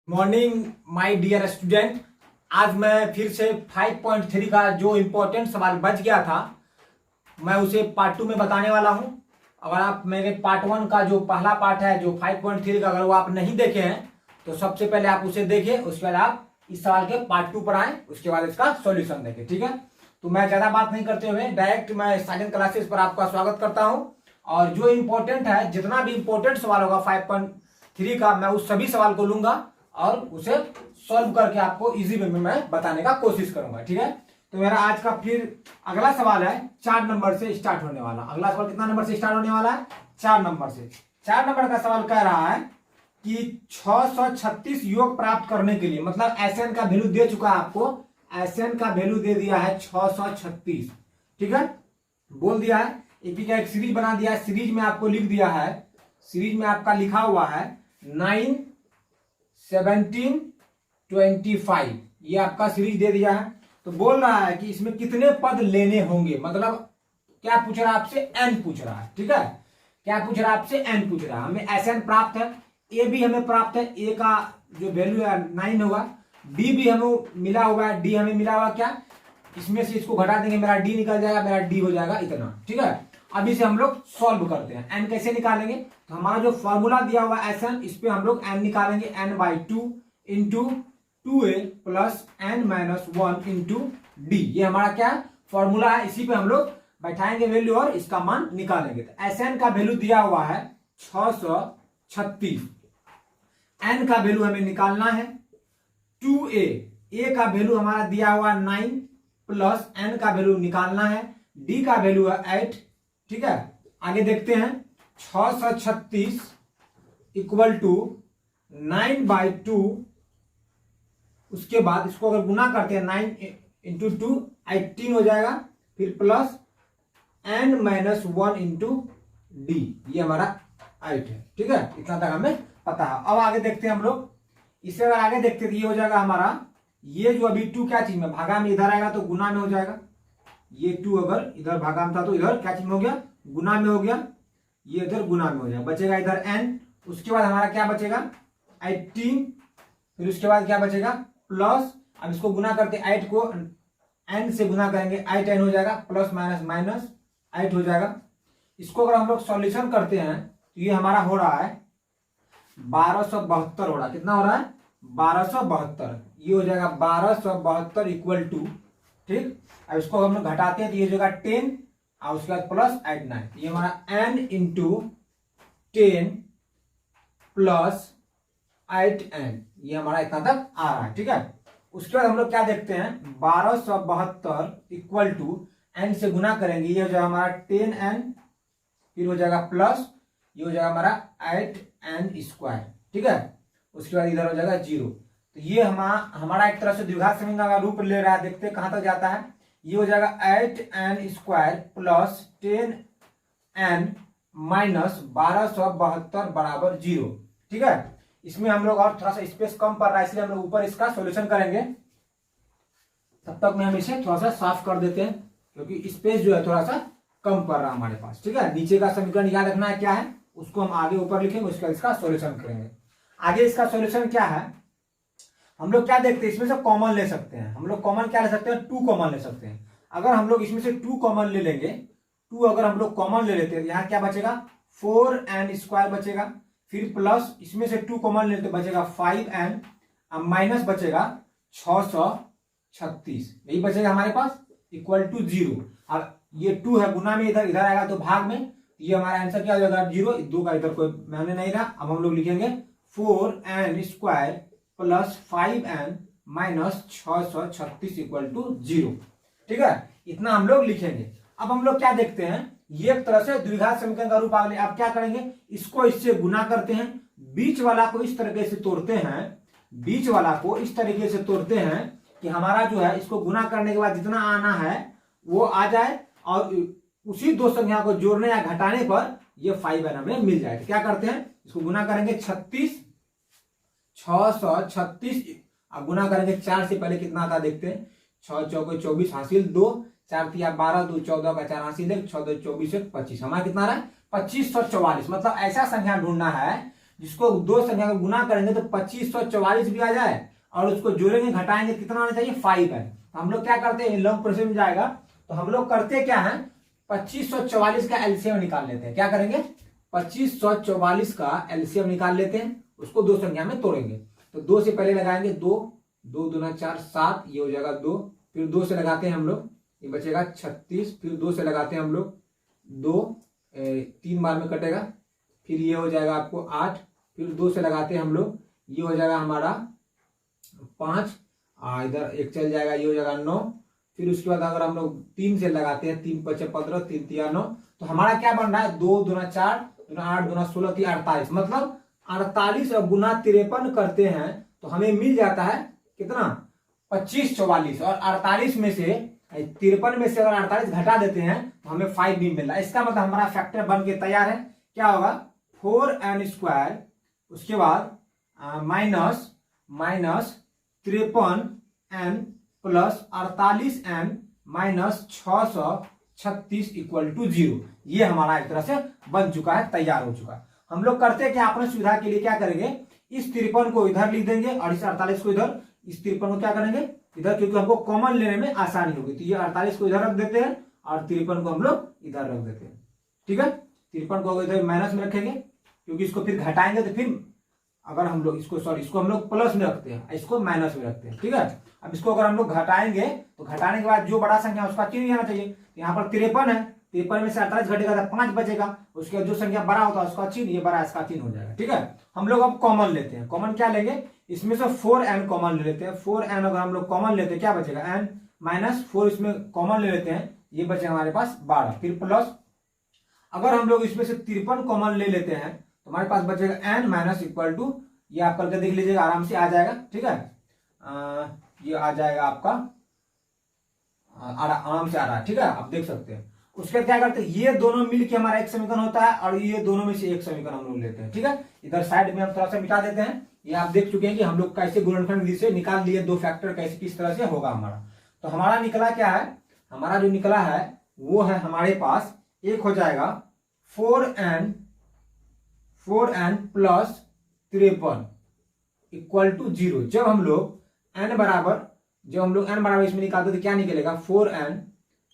Morning my dear student. आज मैं फिर से 5.3 का जो इम्पोर्टेंट सवाल बच गया था मैं उसे पार्ट 2 में बताने वाला हूं। अगर आप मेरे पार्ट 1 का जो पहला पार्ट है जो 5.3 का, अगर वो आप नहीं देखे हैं तो सबसे पहले आप उसे देखिए, उसके बाद आप इस सवाल के पार्ट 2 पर आए, उसके बाद इसका सॉल्यूशन देखें। ठीक है, तो मैं ज्यादा बात नहीं करते हुए डायरेक्ट मैं साइलेंट क्लासेस पर आपका स्वागत करता हूं। और जो इम्पोर्टेंट है, जितना भी इम्पोर्टेंट सवाल होगा 5.3 का, मैं उस सभी सवाल को लूंगा और उसे सॉल्व करके आपको इजी वे में मैं बताने का कोशिश करूंगा। ठीक है, तो मेरा आज का फिर अगला सवाल है 4 नंबर से स्टार्ट होने वाला। अगला सवाल कितना नंबर से स्टार्ट होने वाला है? 4 नंबर से। 4 नंबर का सवाल कह रहा है कि 636 योग प्राप्त करने के लिए, मतलब एसएन का वैल्यू दे चुका है आपको, एसएन का वैल्यू दे दिया है 636। ठीक है, बोल दिया है, एपी का एक सीरीज बना दिया है। सीरीज में आपको लिख दिया है, सीरीज में आपका लिखा हुआ है 9 17 25, ये आपका सीरीज दे दिया है। तो बोल रहा है कि इसमें कितने पद लेने होंगे, मतलब क्या पूछ रहा है आपसे? एन पूछ रहा है। ठीक है, क्या पूछ रहा है आपसे? एन पूछ रहा है। हमें एसएन प्राप्त है, ए भी हमें प्राप्त है, ए का जो वैल्यू है 9 होगा, डी भी हमें मिला हुआ है, डी हमें मिला हुआ क्या, इसमें से इसको घटा देंगे, मेरा डी निकल जाएगा, मेरा डी हो जाएगा इतना। ठीक है, अब इसे हम लोग सॉल्व करते हैं। एन कैसे निकालेंगे? तो हमारा जो फॉर्मूला दिया हुआ है एसएन, इस पे हम लोग एन निकालेंगे, n by 2 into 2a plus n minus 1 into d. ये हमारा क्या फॉर्मूला है, इसी पे हम लोग बैठाएंगे वैल्यू और इसका मान निकालेंगे। तो एसएन का वैल्यू दिया हुआ है 636, एन का वैल्यू हमें निकालना है 2a, ए का वैल्यू हमारा दिया हुआ 9 प्लस एन का वैल्यू निकालना है, डी का वैल्यू है 8। ठीक है, आगे देखते हैं। 636 इक्वल टू 9/2, उसके बाद इसको अगर गुना करते हैं 9 इंटू 2 18 हो जाएगा, फिर plus n minus 1 into d, ये हमारा 8 है। ठीक है, इतना तक हमें पता है। अब आगे देखते हैं हम लोग, इससे अगर आगे देखते हैं तो ये हो जाएगा हमारा, ये जो अभी 2 क्या चीज में भागा में इधर आएगा तो गुना में हो जाएगा। ये 2 अगर इधर भागा में था तो इधर क्या चीज में हो गया? गुना में हो गया। ये इधर गुना में हो जाएगा, बचेगा इधर एन। उसके बाद हमारा क्या बचेगा? 18, फिर उसके बाद क्या बचेगा? प्लस, अब इसको गुना करते 8 को एन से गुना करेंगे, 8 एन हो जाएगा, प्लस माइनस माइनस 8 हो जाएगा। इसको अगर हम लोग सॉल्यूशन करते हैं तो ये हमारा हो रहा है 1272 हो रहा है। कितना हो रहा है? 1272। ये हो जाएगा 1272 इक्वल टू, ठीक, अब इसको हम लोग घटाते हैं तो ये हो जाएगा 10 और उसके बाद प्लस 8 9, ये हमारा एन इंटू 10 प्लस 8 एन, ये हमारा इतना तक आ रहा है। ठीक है, उसके बाद हम लोग क्या देखते हैं, 1272 इक्वल टू एन से गुना करेंगे, ये हो जाएगा हमारा 10 एन, फिर हो जाएगा प्लस, ये हो जाएगा हमारा 8 एन स्क्वायर। ठीक है, उसके बाद इधर हो जाएगा 0। तो ये हमारा एक तरह से द्विघात समीकरण का रूप ले रहा है। देखते हैं कहां तक जाता है। ये हो जाएगा 8 n square plus 10 n minus 1272 बराबर 0। ठीक है, इसमें हम लोग और थोड़ा सा स्पेस कम पड़ रहा है, इसलिए हम लोग ऊपर इसका सॉल्यूशन करेंगे। तब तक में हम इसे थोड़ा सा साफ कर देते हैं, क्योंकि स्पेस जो है थोड़ा सा कम पड़ रहा है हमारे पास। ठीक है, नीचे का समीकरण याद रखना है क्या है, उसको हम आगे ऊपर लिखेंगे, उसके बाद इसका सॉल्यूशन करेंगे। आगे इसका सॉल्यूशन क्या है, हम लोग क्या देखते हैं, इसमें से कॉमन ले सकते हैं। हम लोग कॉमन क्या ले सकते हैं? 2 कॉमन ले सकते हैं। अगर हम लोग इसमें से 2 कॉमन ले लेंगे, 2 अगर हम लोग कॉमन ले लेते हैं, यहाँ क्या बचेगा? 4 एन स्क्वायर बचेगा, फिर प्लस इसमें से 2 कॉमन लेते बचेगा 5 एन, अब माइनस बचेगा 636, यही बचेगा हमारे पास, इक्वल टू 0। अब ये 2 है, गुना में इधर इधर आएगा तो भाग में, ये हमारा आंसर क्या हो जाएगा? 0। 2 का इधर कोई मायने नहीं रहा। अब हम लोग लिखेंगे 4 n square plus 5 n minus 636 equal to 0। ठीक है, इतना हम लोग लिखेंगे। अब हम लोग क्या देखते हैं, ये एक तरह से द्विघात समीकरण का रूप आ गया। आप क्या करेंगे, इसको इससे गुना करते हैं, बीच वाला को इस तरीके से तोड़ते हैं, बीच वाला को इस तरीके से तोड़ते हैं कि हमारा जो है इसको गुना करने के बाद जितना आना है वो आ जाए, और उसी 2 संख्या को जोड़ने या घटाने पर ये 5 एन हमें मिल जाए। तो क्या करते हैं, इसको गुना करेंगे 636, अब गुना करेंगे 4 से, पहले कितना आता देखते हैं, 6 चौके 24 हासिल 2, 4 तिया 12, 2 14 का 4 हासिल 1, 6 2 24 1 25, हमारा कितना रहा है? 2544। मतलब ऐसा संख्या ढूंढना है जिसको दो संख्या को गुना करेंगे तो 2544 भी आ जाए और उसको जोड़ेंगे घटाएंगे कितना आना चाहिए 5 है। तो हम लोग क्या करते हैं, लॉन्ग प्रोसेस में जाएगा तो हम लोग करते क्या है 2544 का एलसीएम निकाल लेते हैं। क्या करेंगे 2544 का एलसीएम निकाल लेते हैं, उसको दो संख्या में तोड़ेंगे। तो 2 से पहले लगाएंगे 2, 2 दूना 4 7, ये हो जाएगा 2, फिर 2 से लगाते हैं हम लोग, ये बचेगा 36, फिर 2 से लगाते हैं हम लोग 2, 3 बार में कटेगा, फिर ये हो जाएगा आपको 8, फिर 2 से लगाते हैं हम लोग, ये हो जाएगा हमारा 5, इधर 1 चल जाएगा, ये हो जाएगा 9, फिर उसके बाद अगर हम लोग 3 से लगाते हैं 3 5 15, 3 3 9, तो हमारा क्या बन रहा है 2 दूना 4 दूना 8 दूना 16 3 48, मतलब 48 और गुना 53 करते हैं तो हमें मिल जाता है कितना 2544, और 48 में से 53 में से अगर 48 घटा देते हैं तो हमें 5 भी मिल रहा है। इसका मतलब हमारा फैक्टर बन के तैयार है। क्या होगा 4n², उसके बाद minus 53n plus 48n minus 636 equal to 0। ये हमारा एक तरह से बन चुका है, तैयार हो चुका है। हम लोग करते क्या अपने सुविधा के लिए क्या करेंगे, इस 53 को इधर लिख देंगे और इस 48 को इधर, इस 53 को क्या करेंगे इधर, क्योंकि हमको कॉमन लेने में आसानी होगी। तो ये 48 को इधर रख देते हैं और 53 को हम लोग इधर रख देते हैं। ठीक है, 53 को इधर माइनस में रखेंगे क्योंकि इसको फिर घटाएंगे तो फिर अगर हम लोग इसको हम लोग प्लस में रखते हैं, इसको माइनस में रखते हैं। ठीक है, अब इसको अगर हम लोग घटाएंगे तो घटाने के बाद जो बड़ा संख्या उसका चिन्ह आना चाहिए। यहाँ पर 53 है, 53 में से 48 घटेगा तो 5 बचेगा, उसके बाद जो संख्या बड़ा होता है उसका चिन्ह, ये बड़ा इसका चिन्ह हो जाएगा। ठीक है, हम लोग अब कॉमन लेते हैं। कॉमन क्या लेंगे, इसमें से 4n कॉमन ले लेते हैं। 4n अगर हम लोग कॉमन लेते हैं क्या बचेगा n माइनस 4, इसमें कॉमन ले लेते हैं, ये बचेगा हमारे पास 12, फिर प्लस अगर हम लोग इसमें से 53 कॉमन ले लेते हैं तो हमारे पास बचेगा n माइनस इक्वल टू, ये आप करके देख लीजिएगा आराम से आ जाएगा। ठीक है, ये आ जाएगा आपका आराम से आ रहा है। ठीक है, आप देख सकते हैं। उसके क्या करते हैं, ये दोनों मिलके हमारा एक समीकरण होता है और ये दोनों में से एक समीकरण हम लोग लेते हैं। ठीक है, इधर साइड में हम थोड़ा सा मिटा देते हैं। ये आप देख चुके हैं कि हम लोग कैसे गुणनखंड विधि से निकाल लिए दो फैक्टर कैसे किस तरह से होगा हमारा। तो हमारा निकला क्या है, हमारा जो निकला है वो है हमारे पास एक हो जाएगा 4n प्लस 53 इक्वल टू 0। जब हम लोग n बराबर इसमें निकालते तो क्या निकलेगा 4n,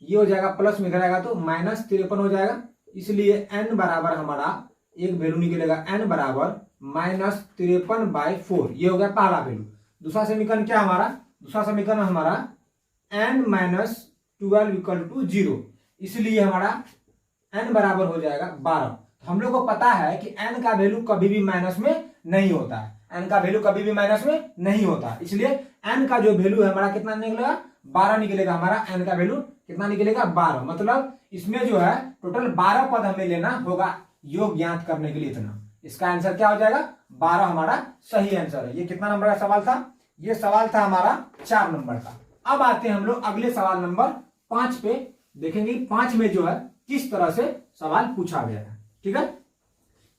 ये हो जाएगा प्लस में इधर आएगा तो माइनस 53 हो जाएगा, इसलिए n बराबर हमारा एक वैल्यू निकलेगा n बराबर माइनस 53/4। ये हो गया पहला वैल्यू। दूसरा समीकरण क्या हमारा, दूसरा समीकरण हमारा n माइनस 12 इक्वल टू 0, इसलिए हमारा n बराबर हो जाएगा 12। हम लोग को पता है कि n का वैल्यू कभी भी माइनस में नहीं होता है, n का वैल्यू कभी भी माइनस में नहीं होता, इसलिए n का जो वैल्यू है हमारा कितना निकलेगा 12 निकलेगा। हमारा n का वैल्यू कितना निकलेगा 12, मतलब इसमें जो है टोटल 12 पद हमें लेना होगा योग ज्ञात करने के लिए इतना। इसका आंसर क्या हो जाएगा 12 हमारा सही आंसर है। ये कितना नंबर का सवाल था, ये सवाल था हमारा 4 नंबर का। अब आते हैं हम लोग अगले सवाल नंबर 5 पे, देखेंगे 5 में जो है किस तरह से सवाल पूछा गया है। ठीक है,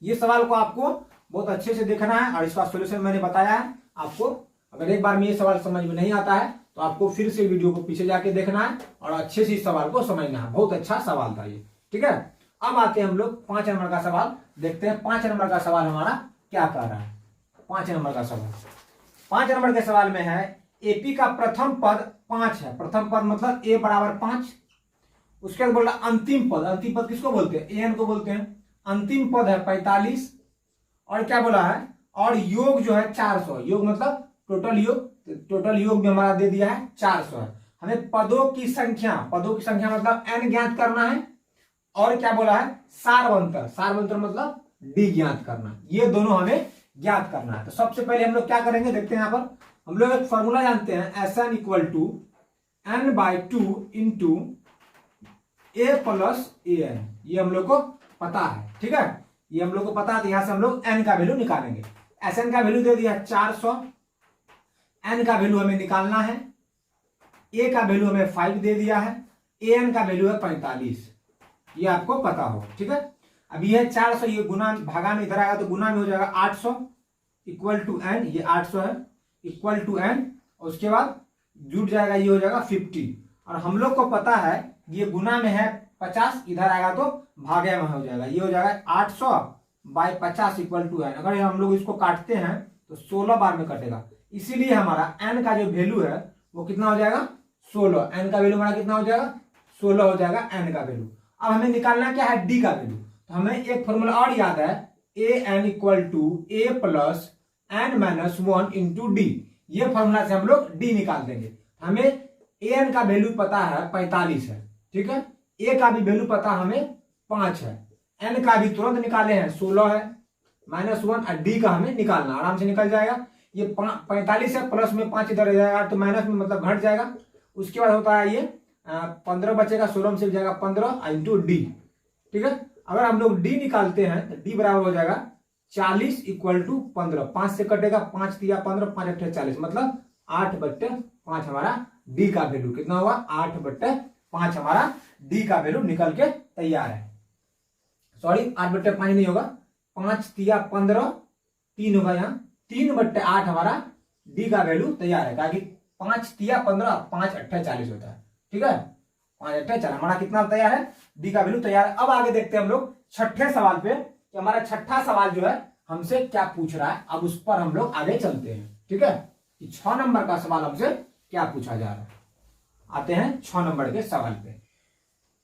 ये सवाल को आपको बहुत अच्छे से देखना है और इसका सॉल्यूशन मैंने बताया है आपको। अगर एक बार में ये सवाल समझ में नहीं आता है तो आपको फिर से वीडियो को पीछे जाके देखना है और अच्छे से इस सवाल को समझना है। बहुत अच्छा सवाल था ये। ठीक है, अब आते हैं हम लोग 5 नंबर का सवाल देखते हैं। 5 नंबर का सवाल हमारा क्या कह रहा है। 5 नंबर का सवाल, 5 नंबर के सवाल में है एपी का प्रथम पद 5 है। प्रथम पद मतलब ए बराबर 5, उसके बाद बोल रहा अंतिम पद, अंतिम पद किसको बोलते हैं एन को बोलते हैं। अंतिम पद है 45 और क्या बोला है, और योग जो है 400, योग मतलब टोटल योग, टोटल योग भी हमारा दे दिया है 400 है। हमें पदों की संख्या मतलब n ज्ञात करना है और क्या बोला है सारवंतर, सारवंतर मतलब डी ज्ञात करना, ये दोनों हमें ज्ञात करना है। तो सबसे पहले हम लोग क्या करेंगे देखते हैं। यहाँ पर हम लोग एक फॉर्मूला जानते हैं Sn equal to n/2 into a plus an, ये हम लोग को पता है। ठीक है, ये हम लोग को पता है, तो यहां से हम लोग n का वैल्यू निकालेंगे। Sn का वैल्यू दे दिया 400, n का वैल्यू हमें निकालना है, a का वैल्यू हमें 5 दे दिया है, an का वैल्यू है 45, ये आपको पता हो। ठीक है, अब ये 400, ये गुना भागा में इधर आएगा तो गुना में हो जाएगा 800 इक्वल टू n, ये 800 है इक्वल टू n, और उसके बाद जुट जाएगा ये हो जाएगा 50, और हम लोग को पता है ये गुना में है 50, इधर आएगा तो भागे में हो जाएगा, ये हो जाएगा 800 बाय 50 इक्वल टू एन। अगर हम लोग इसको काटते हैं तो 16 बार में कटेगा, इसीलिए हमारा एन का जो वैल्यू है वो कितना हो जाएगा 16। एन का वैल्यू हमारा कितना हो जाएगा 16 हो जाएगा एन का वैल्यू। अब हमें निकालना क्या है डी का वैल्यू। तो हमें एक फॉर्मूला और याद है, a n equal to a plus n minus 1 into d. ये फॉर्मूला से हम लोग डी निकाल देंगे। हमें ए एन का वैल्यू पता है 45 है, ठीक है। ए का भी वैल्यू पता हमें 5 है, एन का भी तुरंत निकाले हैं 16 है, -1 और डी का हमें निकालना, आराम से निकल जाएगा। ये 45 है, प्लस में 5 इधर जाएगा तो माइनस में मतलब घट जाएगा। उसके बाद होता है ये 15 बचेगा, 16 में से जाएगा 15 इंटू डी, ठीक है। अगर हम लोग डी निकालते हैं तो डी बराबर हो जाएगा 40 इक्वल टू 15, 5 से कटेगा, 5 तिया 15, 5 अट्ठे 40, मतलब 8/5 हमारा डी का वैल्यू कितना होगा 8/5 हमारा डी का वैल्यू निकल के तैयार है। सॉरी 8/5 नहीं होगा, 5 तिया 15, 3 होगा, यहाँ 3/8 हमारा डी का वैल्यू तैयार है, ताकि 5 तिया 15, 5 अट्ठे 40 होता है, ठीक है। 5 अट्ठे 40 हमारा कितना तैयार है डी का वैल्यू तैयार है। अब आगे देखते हैं हम लोग छठे सवाल पे कि हमारा छठा सवाल जो है हमसे क्या पूछ रहा है। अब उस पर हम लोग आगे चलते हैं, ठीक है, कि 6 नंबर का सवाल हमसे क्या पूछा जा रहा है। आते हैं 6 नंबर के सवाल पे।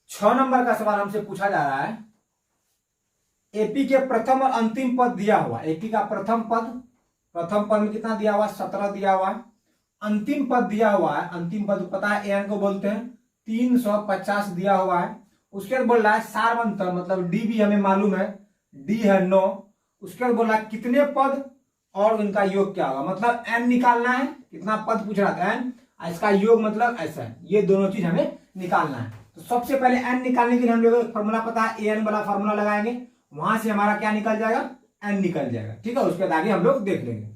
6 नंबर का सवाल हमसे पूछा जा रहा है, एपी के प्रथम और अंतिम पद दिया हुआ। एपी का प्रथम पद में कितना दिया हुआ 17 दिया हुआ है। अंतिम पद दिया हुआ है, अंतिम पद पता है एन को बोलते हैं, 350 दिया हुआ है। उसके बाद बोल रहा है सारवंतर, मतलब डी भी हमें मालूम है, डी है 9। उसके बाद बोल रहा है कितने पद और इनका योग क्या होगा, मतलब एन निकालना है, कितना पद पूछ रहा था एन, इसका योग मतलब ऐसा है, ये दोनों चीज हमें निकालना है। तो सबसे पहले एन निकालने के लिए हम लोग फॉर्मूला पता है, ए एन वाला फॉर्मूला लगाएंगे, वहां से हमारा क्या निकल जाएगा एन निकल जाएगा, ठीक है। उसके बाद आगे हम लोग देख लेंगे।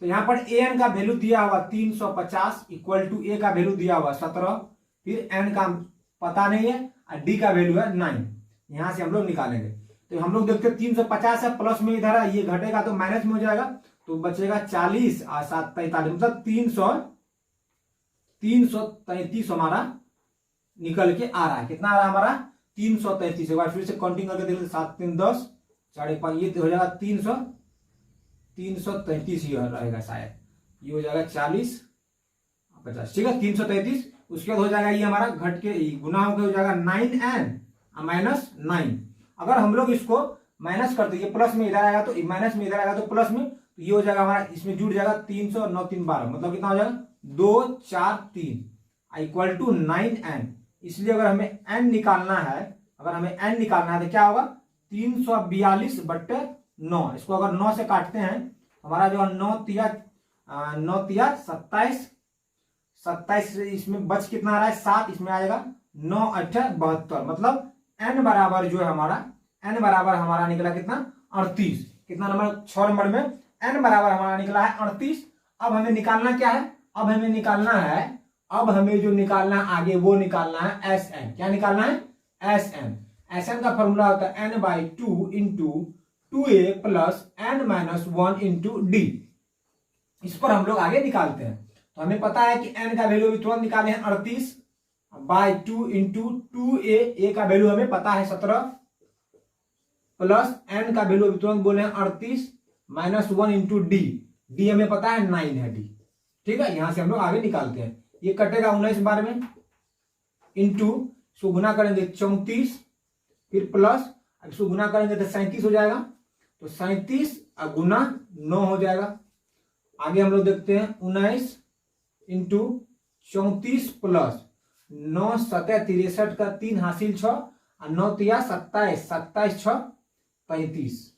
तो यहाँ पर ए एन का वैल्यू दिया हुआ 350 इक्वल टू ए का वैल्यू दिया हुआ 17, फिर एन का पता नहीं है और डी का वैल्यू है 9, यहां से हम लोग निकालेंगे। तो हम लोग देखते हैं 350 है, प्लस में इधर है, ये घटेगा तो माइनस में हो जाएगा, तो बचेगा 40 और 7 43, मतलब 333 हमारा निकल के आ रहा है। कितना आ रहा है हमारा 333। एक बार फिर से काउंटिंग करके देख लेते, 7 3 10 5.5, ये हो जाएगा 333 ही रहेगा शायद, ये हो जाएगा 40 50, ठीक है 333। उसके बाद हो जाएगा ये हमारा घट के गुना होकर हो जाएगा 9n -9। अगर हम लोग इसको माइनस करते, ये प्लस में इधर आएगा तो माइनस में इधर आएगा तो प्लस में, तो ये हो जाएगा हमारा, इसमें जुड़ जाएगा 300 9 3 12, मतलब कितना हो जाएगा 2 4 3 इक्वल टू 9n। इसलिए अगर हमें n निकालना है, अगर हमें n निकालना है तो क्या होगा 342/9। इसको अगर 9 से काटते हैं हमारा जो 9 तिया 27, 27 इसमें बच कितना आ रहा है 7, इसमें आएगा 9 8 72, मतलब n बराबर जो है हमारा, n बराबर हमारा निकला कितना 38। कितना नंबर 6 नंबर में n बराबर हमारा निकला है 38। अब हमें निकालना क्या है, अब हमें निकालना है, अब हमें जो निकालना है आगे वो निकालना है Sn। क्या निकालना है Sn। Sn का फॉर्मूला होता है n/2 into 2a plus n - 1 into D. इस पर हम लोग आगे निकालते हैं। तो हमें पता है कि n का वैल्यू भी तुरंत निकाले हैं 38/2 इंटू 2a, a का वैल्यू हमें पता है 17, प्लस n का वैल्यू भी तुरंत बोले हैं 38 -1 इंटू डी, डी हमें पता है 9 है डी, ठीक है। यहां से हम लोग आगे निकालते हैं, ये कटेगा 19 बार में, इंटू इसको गुना करेंगे 34, फिर प्लस इसको गुना करेंगे तो 37 हो जाएगा, तो 37 गुना 9 हो जाएगा। आगे हम लोग देखते हैं 19 इंटू 34 प्लस 9 7 63 का 3 हासिल 6 और 9 तिया 27, 27 6 35,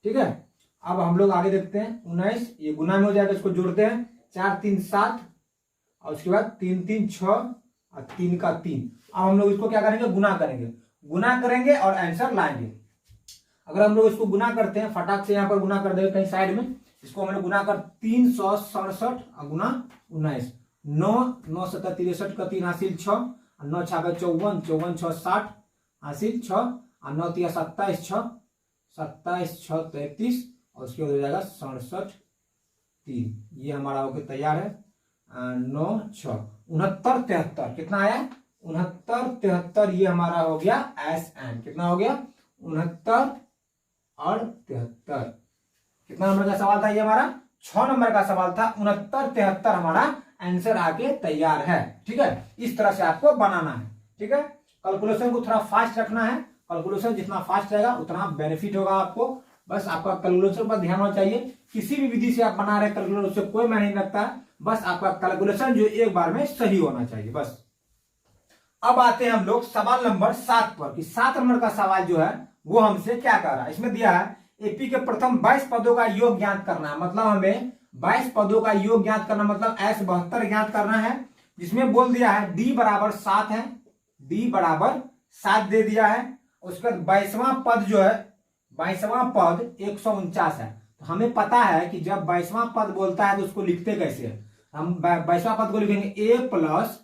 ठीक है। अब हम लोग आगे देखते हैं 19, ये गुना में हो जाएगा, इसको जोड़ते हैं 4 3 7 और उसके बाद 3 3 6 और 3 का 3। अब हम लोग इसको क्या करेंगे गुना करेंगे और आंसर लाएंगे। अगर हम लोग इसको गुना करते हैं, फटाक से यहाँ पर गुना कर देंगे कहीं साइड में, इसको हम लोग गुना कर 367 गुना 19, 9 9 7 63 का 3 हासिल 6 और 9 6 54, 54 6 60 हासिल 6 और 9 तिया 27 6 27 6 33 और उसके बाद हो जाएगा 67 3। ये हमारा होकर तैयार है 9 6 69 73। कितना आया 69 73, ये हमारा हो गया Sn। कितना हो गया 69 73। कितना नंबर का सवाल था ये हमारा? 6 नंबर का सवाल था। 69 73 हमारा आंसर आके तैयार है। ठीक है, इस तरह से आपको बनाना है। ठीक है, कैलकुलेशन को थोड़ा फास्ट रखना है। कैलकुलेशन जितना फास्ट रहेगा उतना बेनिफिट होगा आपको। बस आपका कैलकुलेशन पर ध्यान होना चाहिए। किसी भी विधि से आप बना रहे कैलकुलेशन, उससे कोई मायने नहीं रखता है। बस आपका कैलकुलेशन जो एक बार में सही होना चाहिए बस। अब आते हैं हम लोग सवाल नंबर 7 पर कि 7 नंबर का सवाल जो है वो हमसे क्या कह रहा है। इसमें दिया है एपी के प्रथम 22 पदों का योग ज्ञात करना है। मतलब हमें 22 पदों का योग ज्ञात करना, मतलब S 72 ज्ञात करना है। जिसमें बोल दिया है D बराबर 7 है, D बराबर 7 दे दिया है। उसके बाद 22वां पद जो है, 22वां पद 149 है। तो हमें पता है कि जब 22वां पद बोलता है तो उसको लिखते कैसे है। हम 22वां पद को लिखेंगे A प्लस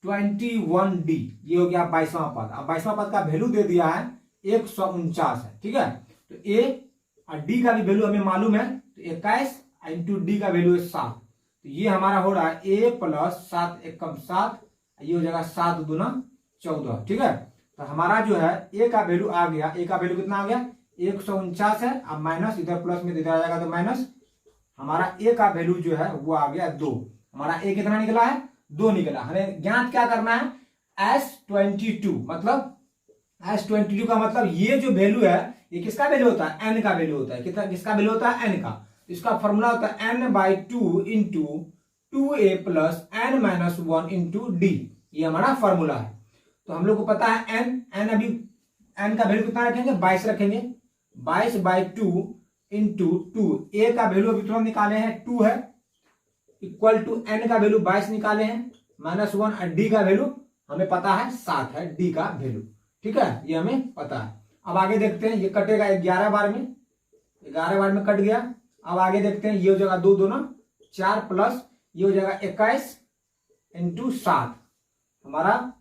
21D, ये हो गया 22वां पद। अब 22वां पद का वैल्यू दे दिया है 149 है। ठीक है, तो A और D का भी वैल्यू हमें मालूम है, तो 21 इंटू D का वैल्यू है 7। तो ये हमारा हो रहा है A प्लस 7 एकम 7, ये हो जाएगा 7 दूना 14। ठीक है, तो हमारा जो है A का वैल्यू आ गया। A का वैल्यू कितना आ गया? 149 है। अब माइनस इधर प्लस में इधर आ जाएगा तो माइनस। हमारा A का वैल्यू जो है वो आ गया 2। हमारा A कितना निकला है? 2 निकला। हमें ज्ञात क्या करना है? S22, मतलब S22 का मतलब ये जो वैल्यू है ये किसका वैल्यू होता है? n का वैल्यू होता है। कितना किसका वैल्यू होता है? n का। इसका फॉर्मूला होता है n/2 into 2a plus n minus 1 into d. ये हमारा फॉर्मूला है। तो हम लोग को पता है n अभी n का वैल्यू कितना रखेंगे? 22 रखेंगे। 22/2 इंटू 2, a का वैल्यू अभी तुरंत निकाले हैं 2 है, इक्वल टू n का वैल्यू 22 निकाले हैं माइनस 1, और d का वैल्यू हमें पता है 7 है d का वैल्यू। ठीक है, ये हमें पता है। अब आगे देखते हैं, ये कटेगा 11 बार में, 11 बार में कट गया। अब आगे देखते हैं, ये हो जाएगा 2 दूना 4 प्लस ये हो जाएगा 21 इंटू 7। हमारा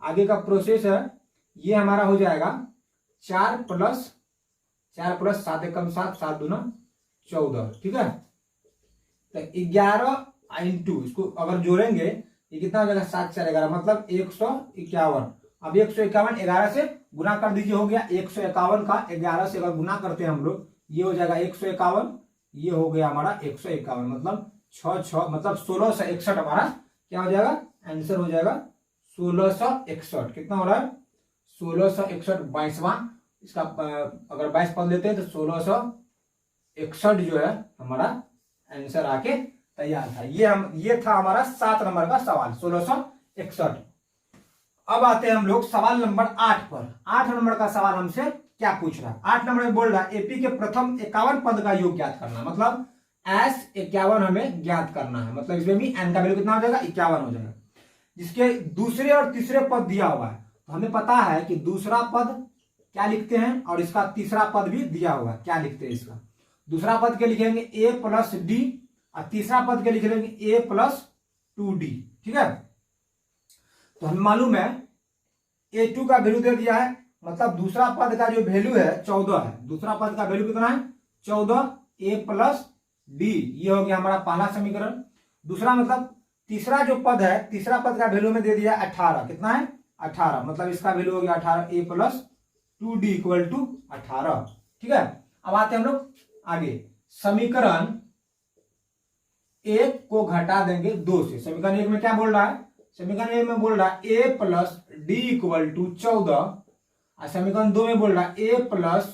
आगे का प्रोसेस है, ये हमारा हो जाएगा 4 प्लस 7 एकम 7, 7 दूना 14। ठीक है, तो 11 इंटू इसको अगर जोड़ेंगे ये कितना हो जाएगा? 7 4 11, मतलब 151। अब 151 11 से गुना कर दीजिए, हो गया 151 का 11 से अगर गुना करते हैं हम लोग, ये हो जाएगा 151, ये हो गया हमारा 151, मतलब 6 मतलब 1661 हमारा क्या हो जाएगा? आंसर हो जाएगा 1661। कितना हो रहा है? 1661 22वां। इसका अगर 22 पद लेते हैं तो 1661 जो है हमारा आंसर आके तैयार था। ये था हमारा 7 नंबर का सवाल 1661। अब आते हैं हम लोग सवाल नंबर 8 पर। 8 नंबर का सवाल हमसे क्या पूछ रहा है? 8 नंबर में बोल रहा है एपी के प्रथम 51 पद का योग ज्ञात करना, मतलब S51 हमें ज्ञात करना है। मतलब इसमें भी n का वैल्यू कितना हो जाएगा? 51 हो जाएगा। जिसके दूसरे और तीसरे पद दिया हुआ है, तो हमें पता है कि दूसरा पद क्या लिखते हैं और इसका तीसरा पद भी दिया हुआ है। क्या लिखते हैं? इसका दूसरा पद के लिखेंगे a प्लस डी और तीसरा पद के लिख लेंगे a प्लस 2d। ठीक है, तो हमें मालूम है a2 का वैल्यू दे दिया है, मतलब दूसरा पद का जो वैल्यू है 14 है। दूसरा पद का वैल्यू कितना है? 14 a प्लस डी, ये हो गया हमारा पहला समीकरण। दूसरा मतलब तीसरा जो पद है, तीसरा पद का वैल्यू में दे दिया 18। कितना है? 18, मतलब इसका वैल्यू हो गया 18 a plus 2d equal to 18। ठीक है, अब आते हैं हम लोग आगे। समीकरण 1 को घटा देंगे 2 से। समीकरण 1 में क्या बोल रहा है? समीकरण 1 में बोल रहा है a plus d equal to 14, और समीकरण 2 में बोल रहा है a plus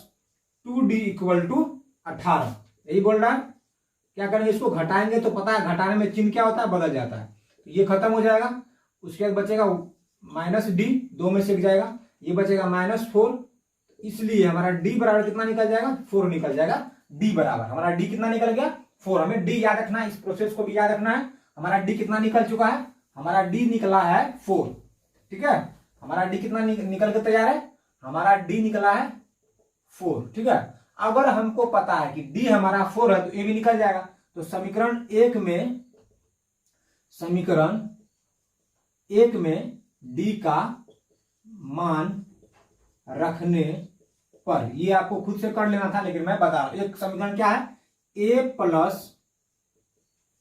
2d equal to 18। यही बोल रहा है। क्या करेंगे? इसको घटाएंगे तो पता है घटाने में चिन्ह क्या होता है? बदल जाता है। तो ये खत्म हो जाएगा, उसके बाद बचेगा माइनस डी, 2 में से एक जाएगा, ये बचेगा -4। इसलिए हमारा d बराबर कितना निकल जाएगा? 4 निकल जाएगा। d बराबर हमारा d कितना निकल गया? 4। हमें d याद रखना है, इस प्रोसेस को भी याद रखना है। हमारा d कितना निकल चुका है? हमारा d निकला है 4। ठीक है, हमारा d कितना निकल के तैयार है? हमारा d निकला है 4। ठीक है, अगर हमको पता है कि d हमारा 4 है तो a भी निकल जाएगा। तो समीकरण 1 में d का मान रखने पर, ये आपको खुद से कर लेना था लेकिन मैं बता रहा हूं। एक समीकरण क्या है? a plus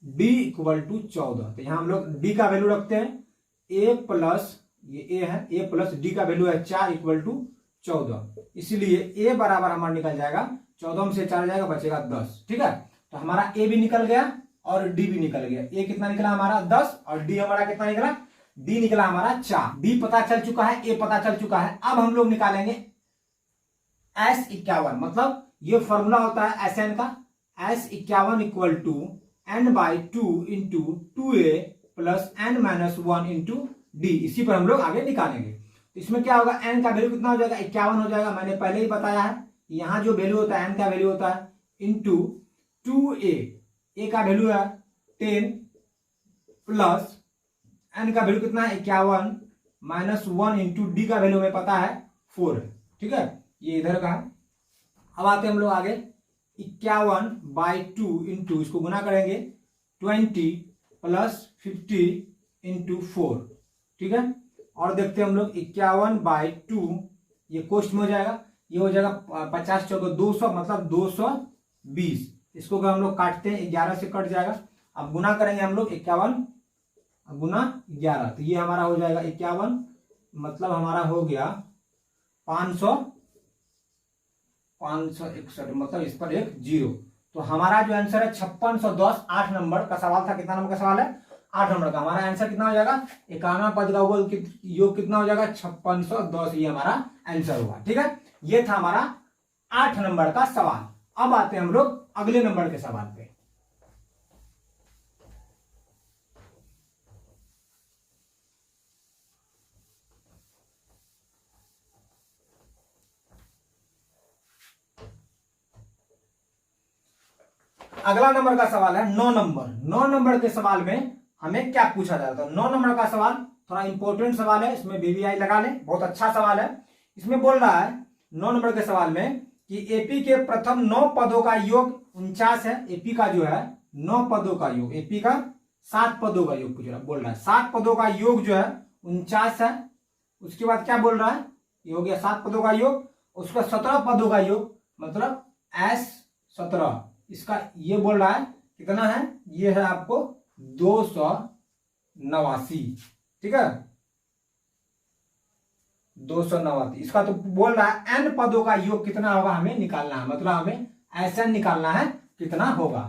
d equal to 14। तो यहां हम लोग d का वैल्यू रखते हैं a प्लस, ये a है, a प्लस डी का वैल्यू है 4 इक्वल टू 14। इसलिए a बराबर हमारा निकल जाएगा 14 में से 4 जाएगा, बचेगा 10। ठीक है, तो हमारा ए भी निकल गया और डी भी निकल गया। ए कितना निकला हमारा 10 और डी हमारा कितना निकला, डी निकला हमारा 4। डी पता चल चुका है, ए पता चल चुका है। अब हम लोग निकालेंगे S51, मतलब ये फॉर्मूला होता है Sn का। S51 equal to n/2 into 2a plus n-1 into d. इसी पर हम लोग आगे निकालेंगे। तो इसमें क्या होगा, n का वैल्यू कितना हो जाएगा, 51 हो जाएगा। मैंने पहले ही बताया है, यहाँ जो वैल्यू होता है n का वैल्यू होता है इंटू 2a, a का वैल्यू है 10 प्लस n का वैल्यू कितना है 51 -1 इंटू डी का वैल्यू हमें पता है 4 है। ठीक है, ये इधर का है। अब आते हैं हम लोग आगे, 51/2 इंटू इसको गुना करेंगे 20 प्लस 50 इंटू 4। ठीक है, और देखते हैं हम लोग 51/2, ये कोष्ट में हो जाएगा, ये हो जाएगा 50 चौको 200, मतलब 220। इसको अगर हम लोग काटते हैं 11 से कट जाएगा। अब गुना करेंगे हम लोग 51 गुना 11, तो ये हमारा हो जाएगा 51, मतलब हमारा हो गया 561, मतलब इस पर एक 0। तो हमारा जो आंसर है 5610। 8 नंबर का सवाल था। कितना नंबर का सवाल है, 8 नंबर का। हमारा आंसर कितना हो जाएगा, 51 पद का योग कितना हो जाएगा 5610, ये हमारा आंसर होगा। ठीक है, ये था हमारा 8 नंबर का सवाल। अब आते हैं हम लोग अगले नंबर के सवाल पे। अगला नंबर का सवाल है 9 नंबर। 9 नंबर के सवाल में हमें क्या पूछा जाता है। 9 नंबर का सवाल थोड़ा इंपॉर्टेंट सवाल है, इसमें बीबीआई लगा ले, बहुत अच्छा सवाल है। इसमें बोल रहा है 9 नंबर के सवाल में कि एपी के प्रथम 9 पदों का योग 49 है। एपी का जो है 9 पदों का योग, एपी का 7 पदों का योग पूछ रहा, बोल रहा है 7 पदों का योग जो है 49 है। उसके बाद क्या बोल रहा है, ये हो गया 7 पदों का योग। उसका 17 पदों का योग, मतलब S17, इसका ये बोल रहा है कितना है, ये है आपको 289। ठीक है, 289। इसका तो बोल रहा है n पदों का योग कितना होगा हमें निकालना है, मतलब हमें Sn निकालना है कितना होगा।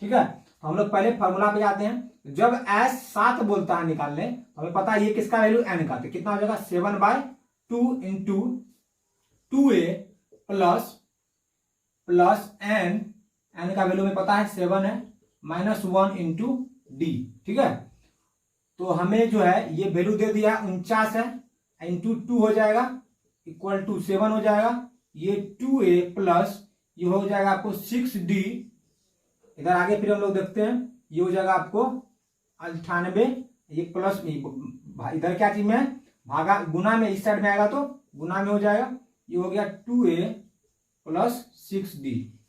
ठीक है, तो हम लोग पहले फॉर्मूला पे जाते हैं। जब S7 बोलता है निकालने, तो हमें पता है ये किसका वैल्यू n का, तो कितना हो जाएगा 7/2 इंटू 2a प्लस n का वैल्यू में पता है 7 है, -1 इंटू डी। ठीक है, तो हमें जो है ये वैल्यू दे दिया 49 है, इंटू 2 हो जाएगा इक्वल टू 7 हो जाएगा, ये 2a प्लस ये हो जाएगा आपको 6d। इधर आगे फिर हम लोग देखते हैं, ये हो जाएगा आपको 98, ये प्लस इधर क्या चीज में है, भागा गुना में, इस साइड में आएगा तो गुना में हो जाएगा। ये हो गया 2a प्लस 6d।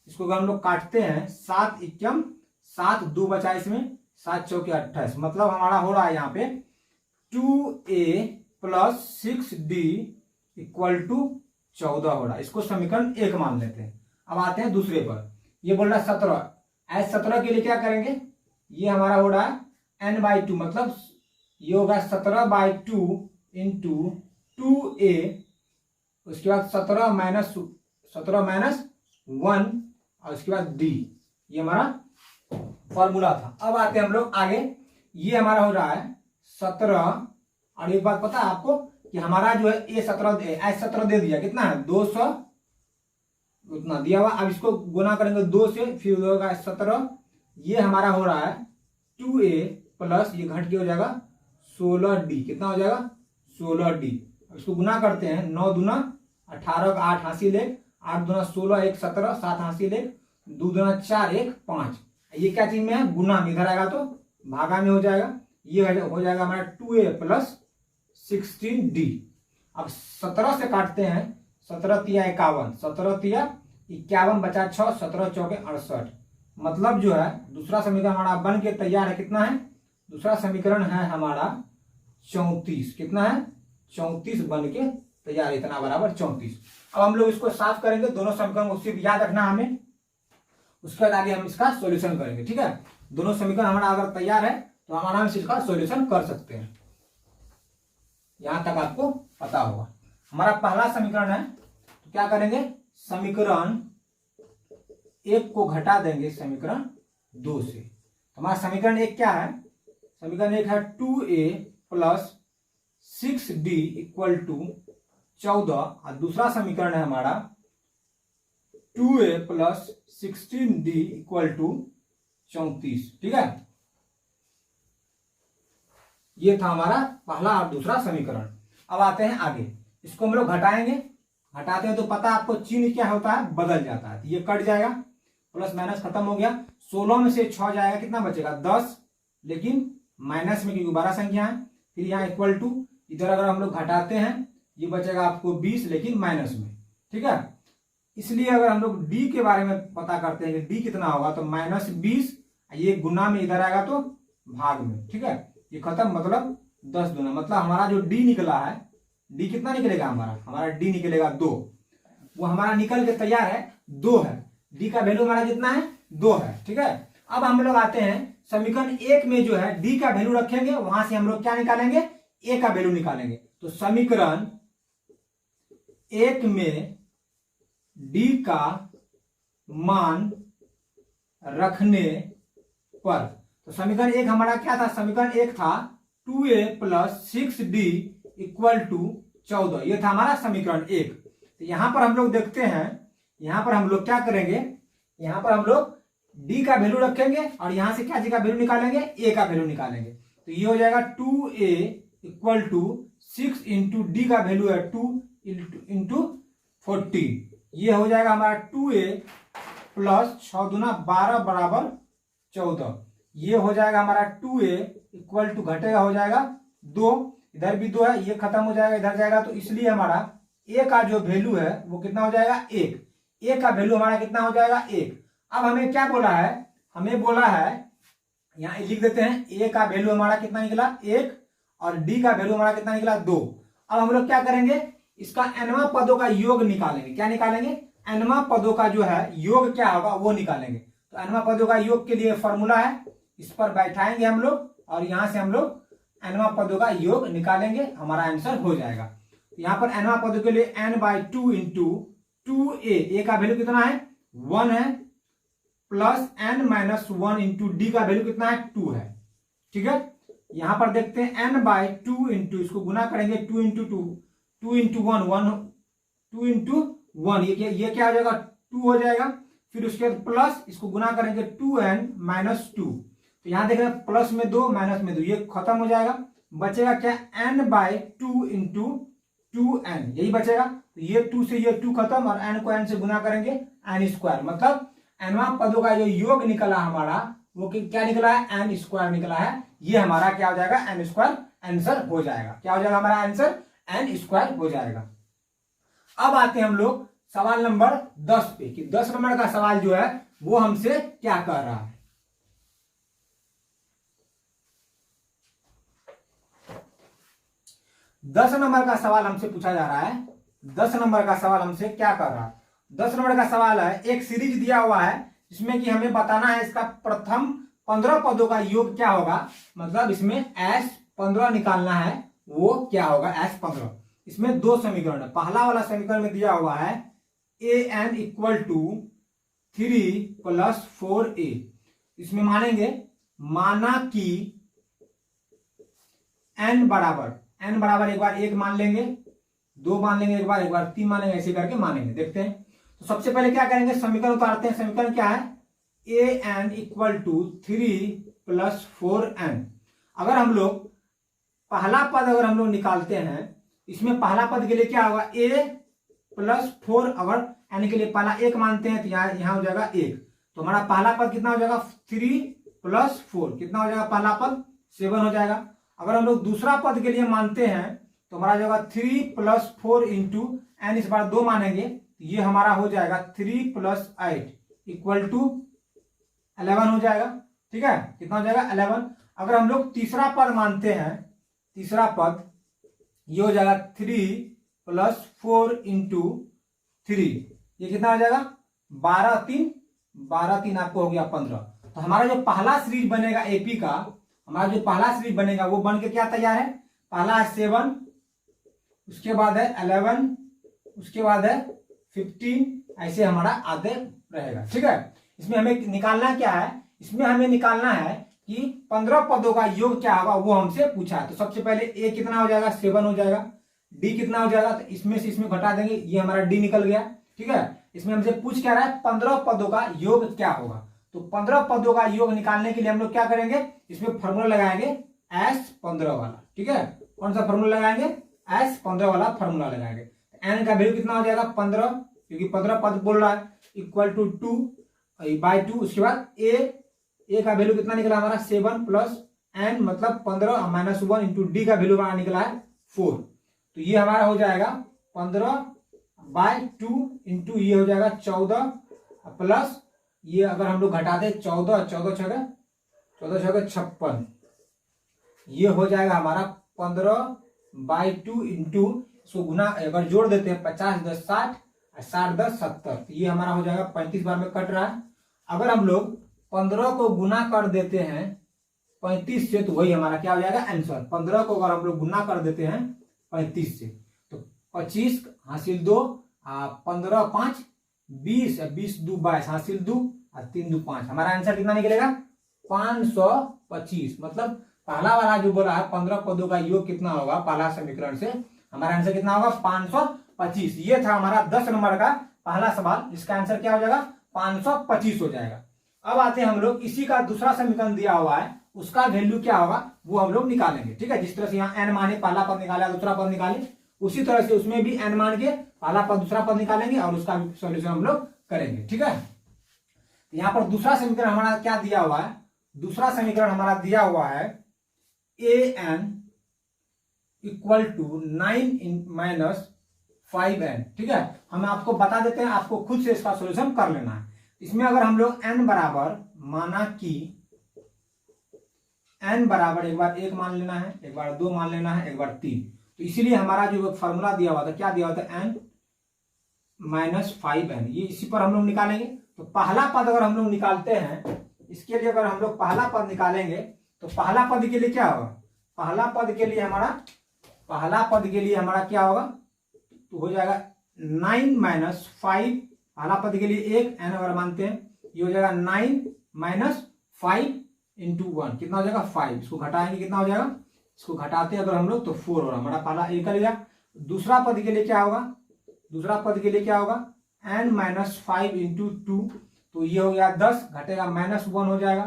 इसको अगर हम लोग काटते हैं 7 एकम 7, 2 बचा इसमें, 7 चौके 28, मतलब हमारा हो रहा है यहाँ पे 2a plus 6d equal to 14 हो रहा है। इसको समीकरण 1 मान लेते हैं। अब आते हैं दूसरे पर, ये बोल रहा है 17। S17 के लिए क्या करेंगे, ये हमारा हो रहा है n/2, मतलब ये होगा 17/2 इंटू 2a, उसके बाद 17 माइनस 1 और उसके बाद d। ये हमारा फॉर्मूला था। अब आते हैं हम लोग आगे, ये हमारा हो रहा है 17, और एक बात पता है आपको कि हमारा जो है S17 दे दिया, कितना है 200, उतना दिया हुआ। अब इसको गुना करेंगे 2 से, फिर होगा 17, ये हमारा हो रहा है 2a प्लस ये घट के हो जाएगा 16d। कितना हो जाएगा 16d। अब इसको गुना करते हैं, 9 दूना 18 का 8 हासिल 1, 8 दूना 16, 1 17, 7 हासिल 1, 2 दूना 4, 1 5। ये क्या चीज में है, गुना में, इधर आएगा तो भागा में हो जाएगा। ये हो जाएगा हमारा 2a प्लस 16d। अब 17 से काटते हैं, 17 तिया 51, 17 तिया 51 बचा 6, 17 चौके 68, मतलब जो है दूसरा समीकरण हमारा बन के तैयार है। कितना है, दूसरा समीकरण है हमारा 34। कितना है 34 बन के तैयार है, इतना बराबर 34। अब हम लोग इसको साफ करेंगे, दोनों समीकरण को सिर्फ याद रखना हमें, उसके बाद आगे हम इसका सॉल्यूशन करेंगे। ठीक है, दोनों समीकरण हमारा अगर तैयार है तो हम आराम से इसका सॉल्यूशन कर सकते हैं। यहां तक आपको पता होगा। हमारा पहला समीकरण है, तो क्या करेंगे, समीकरण 1 को घटा देंगे समीकरण 2 से। हमारा समीकरण 1 क्या है? समीकरण 1 है 2a plus 6d equal to 14, और दूसरा समीकरण है हमारा 2a plus 16d equal to 34। ठीक है, ये था हमारा पहला और दूसरा समीकरण। अब आते हैं आगे, इसको हम लोग घटाएंगे। हटाते हैं तो पता आपको चिन्ह क्या होता है, बदल जाता है। ये कट जाएगा, प्लस माइनस खत्म हो गया। 16 में से 6 जाएगा, कितना बचेगा 10, लेकिन माइनस में क्योंकि 12 संख्या है। फिर यहाँ इक्वल टू, इधर अगर हम लोग घटाते हैं ये बचेगा आपको 20, लेकिन माइनस में। ठीक है, इसलिए अगर हम लोग डी के बारे में पता करते हैं कि डी कितना होगा, तो -20, ये गुना में इधर आएगा तो भाग में। ठीक है, ये खत्म, मतलब 10 दूना, मतलब हमारा जो डी निकला है, डी कितना निकलेगा हमारा डी निकलेगा 2। वो हमारा निकल के तैयार है, 2 है। डी का वैल्यू हमारा कितना है, 2 है। ठीक है, अब हम लोग आते हैं समीकरण 1 में जो है डी का वैल्यू रखेंगे, वहां से हम लोग क्या निकालेंगे, ए का वैल्यू निकालेंगे। तो समीकरण 1 में डी का मान रखने पर, तो समीकरण 1 हमारा क्या था, समीकरण 1 था 2a plus 6d equal to 14। ये था हमारा समीकरण 1। तो यहां पर हम लोग देखते हैं, यहां पर हम लोग क्या करेंगे, यहां पर हम लोग डी का वैल्यू रखेंगे और यहां से क्या जी का वैल्यू निकालेंगे, ए का वैल्यू निकालेंगे। तो ये हो जाएगा 2a equal to 6 into d का वैल्यू है 2 इंटू 40। ये हो जाएगा हमारा 2a प्लस 6 दूना 12 बराबर 14। ये हो जाएगा हमारा 2a इक्वल टू, घटेगा हो जाएगा 2, इधर भी 2 है, ये खत्म हो जाएगा, इधर जाएगा, तो इसलिए हमारा a का जो वैल्यू है वो कितना हो जाएगा 1। a का वैल्यू हमारा कितना हो जाएगा 1। अब हमें क्या बोला है, हमें बोला है, यहां लिख देते हैं, a का वैल्यू हमारा कितना निकला 1 और d का वैल्यू हमारा कितना निकला 2। अब हम लोग क्या करेंगे, इसका nवां पदों का योग निकालेंगे। क्या निकालेंगे, nवां पदों का जो है योग क्या होगा वो निकालेंगे। तो nवां पदों का योग के लिए फॉर्मूला है, इस पर बैठाएंगे हम लोग और यहां से हम लोग nवां पदों का योग निकालेंगे, हमारा आंसर हो जाएगा। यहां पर nवां पदों के लिए n/2 इंटू 2a, का वैल्यू कितना है 1 है, प्लस n-1 इंटू डी का वैल्यू कितना है 2 है। ठीक है, यहां पर देखते हैं n/2 इंटू, इसको गुना करेंगे 2 इंटू 2, 2 इंटू 1, 2 इंटू 1, ये क्या हो जाएगा 2 हो जाएगा। फिर उसके बाद प्लस, इसको गुना करेंगे 2n-2, तो यहां देख रहे हैं प्लस में 2 माइनस में 2, ये खत्म हो जाएगा। बचेगा क्या n/2 इंटू 2n, यही बचेगा। तो ये 2 से ये 2 खत्म और n को n से गुना करेंगे n², मतलब nवां पदों का जो योग निकला हमारा वो क्या निकला है, n² निकला है। ये हमारा क्या हो जाएगा n² आंसर हो जाएगा। क्या हो जाएगा हमारा आंसर, n² हो जाएगा। अब आते हैं हम लोग सवाल नंबर 10 पे, कि 10 नंबर का सवाल जो है वो हमसे क्या कह रहा है। 10 नंबर का सवाल हमसे पूछा जा रहा है। 10 नंबर का सवाल हमसे क्या कर रहा है, 10 नंबर का सवाल है, एक सीरीज दिया हुआ है जिसमें कि हमें बताना है इसका प्रथम 15 पदों का योग क्या होगा, मतलब इसमें S15 निकालना है, वो क्या होगा S15। इसमें 2 समीकरण है। पहला वाला समीकरण में दिया हुआ है an equal to 3 plus 4a। इसमें मानेंगे, माना कि n बराबर एक बार 1 मान लेंगे, 2 मान लेंगे, एक बार 3 मान लेंगे, ऐसे करके मानेंगे। देखते हैं, तो सबसे पहले क्या करेंगे, समीकरण उतारते हैं। समीकरण क्या है, an equal to 3 plus 4n। अगर हम लोग पहला पद अगर हम लोग निकालते हैं, इसमें पहला पद के लिए क्या होगा a प्लस 4, अगर n के लिए पहला 1 मानते हैं तो यहां हो जाएगा 1, तो हमारा पहला पद कितना हो जाएगा 3 प्लस 4, कितना हो जाएगा पहला पद 7 हो जाएगा। अगर हम लोग दूसरा पद के लिए मानते हैं तो हमारा जाएगा 3 प्लस 4 इंटू n, इस बार 2 मानेंगे, ये हमारा हो जाएगा 3 प्लस 8 इक्वल टू 11 हो जाएगा। ठीक है, कितना हो जाएगा 11। अगर हम लोग तीसरा पद मानते हैं, तीसरा पद ये हो जाएगा 3 प्लस 4 इंटू 3, ये कितना हो जाएगा 12 3 आपको हो गया 15। तो हमारा जो पहला सीरीज बनेगा एपी का, हमारा जो पहला सीरीज बनेगा वो बन के क्या तैयार है, पहला है 7, उसके बाद है 11, उसके बाद है 15 ऐसे हमारा आते रहेगा। ठीक है, इसमें हमें निकालना क्या है, इसमें हमें निकालना है कि 15 पदों का योग क्या होगा, वो हमसे पूछा है। तो सबसे पहले ए कितना हो जाएगा, 7 हो जाएगा। डी कितना हो जाएगा, तो इसमें से इसमें घटा देंगे, ये हमारा डी निकल गया। ठीक है, इसमें हमसे पूछ क्या रहा है, 15 पदों का योग क्या होगा। तो 15 पदों का योग निकालने के लिए हम लोग क्या करेंगे, इसमें फॉर्मूला लगाएंगे S15 वाला। ठीक है, कौन सा फॉर्मूला लगाएंगे, S15 वाला फॉर्मूला लगाएंगे। एन का वैल्यू कितना हो जाएगा 15, क्योंकि 15 पद बोल रहा है, इक्वल टू 2/2। उसके बाद ए का वैल्यू कितना निकला हमारा 7 प्लस एन मतलब 15 माइनस 1 इंटू डी का वैल्यू हमारा निकला है 4। तो ये हमारा हो जाएगा 15/2 इंटू ये हो जाएगा 14 प्लस ये अगर हम लोग घटा दे 14 14 56, ये हो जाएगा हमारा 15/2 इंटू इसको गुना अगर जोड़ देते हैं 50 10 60 60 10 70, ये हमारा हो जाएगा 35 बार में कट रहा है। अगर हम लोग 15 को गुना कर देते हैं 35 से, तो वही हमारा क्या हो जाएगा आंसर। 15 को अगर हम लोग गुना कर देते हैं 35 से, तो 25 हासिल 2, 15 5 20, 20 2 22 हासिल 2 और 3 2 5, हमारा आंसर कितना निकलेगा 525। मतलब पहला वाला जो बोला है 15 पदों का योग कितना होगा, पहला समीकरण से हमारा आंसर कितना होगा 525। ये था हमारा 10 नंबर का पहला सवाल, इसका आंसर क्या हो जाएगा 525 हो जाएगा। अब आते हैं हम लोग, इसी का दूसरा समीकरण दिया हुआ है, उसका वैल्यू क्या होगा वो हम लोग निकालेंगे। ठीक है, जिस तरह से यहाँ एन माने पहला पद निकाला दूसरा पद निकाले, उसी तरह से उसमें भी एन मान के पहला पद दूसरा पद निकालेंगे और उसका सोल्यूशन हम लोग करेंगे। ठीक है, यहाँ पर दूसरा समीकरण हमारा क्या दिया हुआ है, दूसरा समीकरण हमारा दिया हुआ है a n equal to 9 minus 5n। ठीक है, हम आपको बता देते हैं, आपको खुद से इसका सोल्यूशन कर लेना है। इसमें अगर हम लोग n बराबर माना कि n बराबर एक बार 1 मान लेना है, एक बार 2 मान लेना है, एक बार 3, तो इसीलिए हमारा जो फॉर्मूला दिया हुआ था, क्या दिया हुआ था n माइनस 5n, ये इसी पर हम लोग निकालेंगे। तो पहला पद अगर हम लोग निकालते हैं, इसके लिए अगर हम लोग पहला पद निकालेंगे, तो पहला पद के लिए क्या होगा, पहला पद के लिए हमारा क्या होगा, तो हो जाएगा 9 माइनस 5, पहला पद के लिए 1 n अगर मानते हैं, ये हो जाएगा 9 माइनस 5 इंटू 1, कितना हो जाएगा 5। इसको घटाएंगे कितना हो जाएगा, इसको घटाते अगर हम लोग तो 4 हो रहा, हमारा पहला एक कर गया। दूसरा पद के लिए क्या होगा, दूसरा पद के लिए क्या होगा n माइनस 5 इंटू 2, तो ये हो गया 10, घटेगा माइनस 1 हो जाएगा।